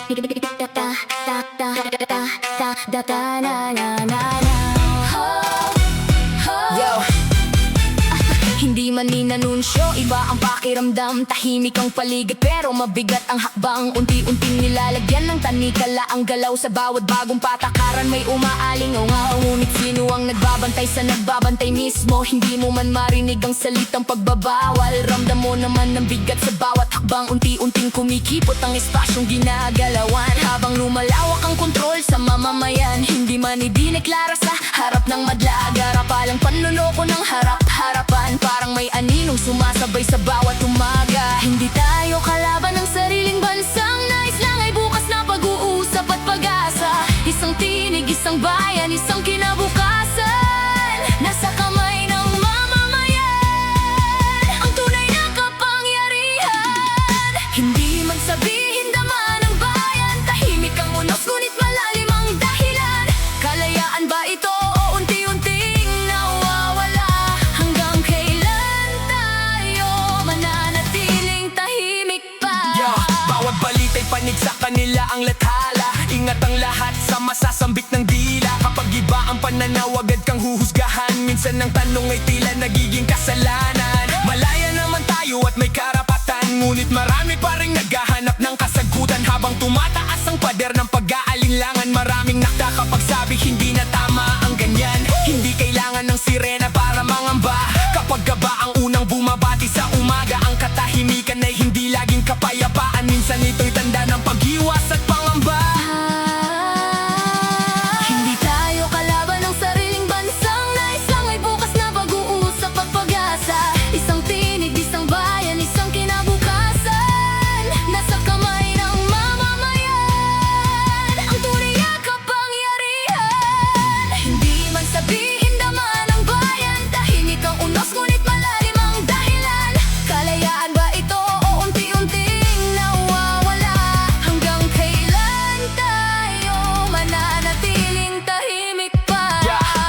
Yo, hindi man inanunsyo, iba ang pakiramdam. Tahimik ang paligid pero mabigat ang hakbang. Unti-unting nilalagyan ng tanikala ang galaw sa bawat bagong patakaran. May umaalingaw-ngaw, ngunit sino ang nagbabantay sa nagbabantay mismo? Hindi mo man marinig ang salitang pagbabawal. Ramdam mo naman ang bigat sa bawat hakbang. Unti-unting kumikipot ang espasyong ginagalawan. Habang lumalawak ang kontrol sa mamamayan, hindi man idineklara sa harap ng madla. Garapalang panloloko ng harap-harapan. Parang may aninong sumasabay sa bawat umaga. Hindi tayo kalaban ng sariling bansang nais lang ay bukas na pag-uusap at pag-asa. Isang tinig, isang bayan, isang kinabukasan. Nasa kamay ng mamamayan ang tunay na kapangyarihan. Hindi man sabihin daman ng bayan, tahimik ang unos ngunit malalim ang dahilan. Kalayaan ba ito o unti-unting nawawala? Hanggang kailan tayo mananatiling tahimik pa? Yo, bawat balita'y panig sa kanila ang lathala. Ingat ang lahat sa masasambit ng dila. Kapag iba ang pananaw, agad kang huhusgahan. Minsan ang tanong ay tila nagiging kasalanan. Malaya naman tayo at may karapatan, ngunit marami pa rin naghahanap ng kasagutan. Habang tumataas ang pader ng pag-aalinlangan, maraming nakakapagsabi hindi na tama ang ganyan. Hindi kailangan ng sirena para mangamba. Kapag gaba ang unang bumabati sa umaga, ang katahimikan ay hindi laging kapayapaan. Minsan ito'y tanda ng pag-iwas at pangamba. Hindi tayo kalaban ng sariling bansang nais lang ay bukas na pag-uusap at pag-asa. Isang tinig, isang bayan, isang kinabukasan. Nasa kamay ng mamamayan ang tunay na kapangyarihan. Hindi man sabihin daman ng bayan, tahimik ang unos ngunit malalim ang dahilan. Kalayaan ba ito o unti-unting nawawala? Hanggang kailan tayo mananatiling tahimik pa?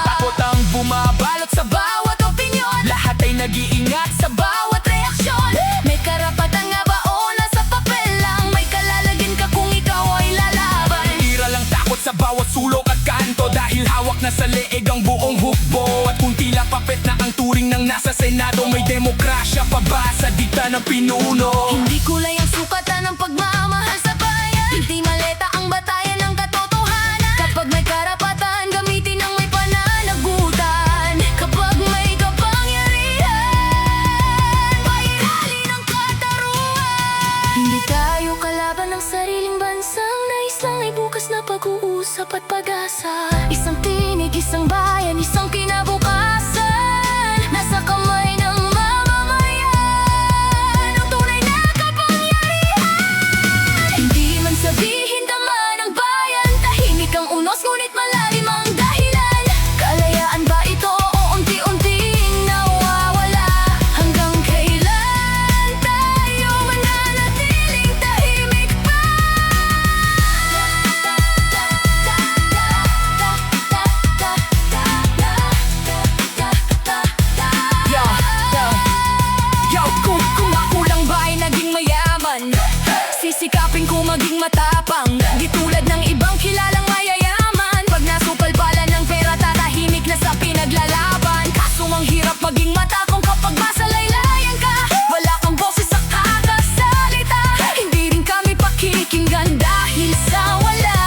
Takot ang bumabalot sa Bawat opinyon, lahat ay nag-iingat sa bawat reaksyon. May karapatan nga ba o nasa papel lang? May kalalagyan ka kung ikaw ay lalaban. tira lang takot sa bawat sulok at kanto. Dahil hawak na sa leeg ang buong hukbo. At kung tila papet na ang turing ng nasa Senado, may demokrasya pa ba sa dita ng pinuno? Hindi kulay ang sukatan ng pagmamahal sa bayan. Hindi maleta ang batayan ng katotohanan. Kapag may karapatan, gamitin ang may pananagutan. Kapag may kapangyarihan, pairali ng katarungan. Hindi tayo kalaban ng sariling bansang nais lang ay bukas na pag-uusap at pag-asa. Isang tinig, isang bayan, isang kinabukasan. Nasa kamay ng mamamayan ang tunay na kapangyarihan. Hindi man sabihin daman ng bayan, tahimik ang unos ngunit malalim ang dahilan. Kalayaan ba ito o unti-unting nawawala? Hanggang kailan tayo mananatiling tahimik pa? Yo, Kung ako lang ba ay naging mayaman, sisikapin ko maging matapang. Di tulad ng ibang kilalang mayayaman. Pag nasupalpalan ng pera, tatahimik na sa pinaglalaban. Kaso ang hirap maging matakong kapag masalaylayan ka. Wala kang boses sa kakasalita. Hindi rin kami pakikinggan dahil sa wala.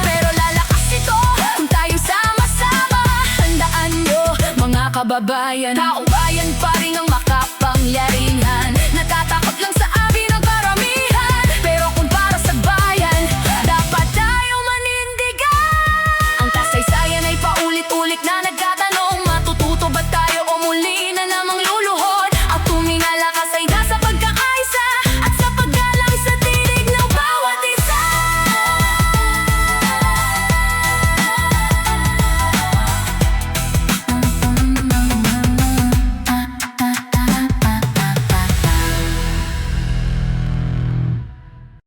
Pero lalakas ito kung tayo sama-sama. Tandaan nyo, mga kababayan, taong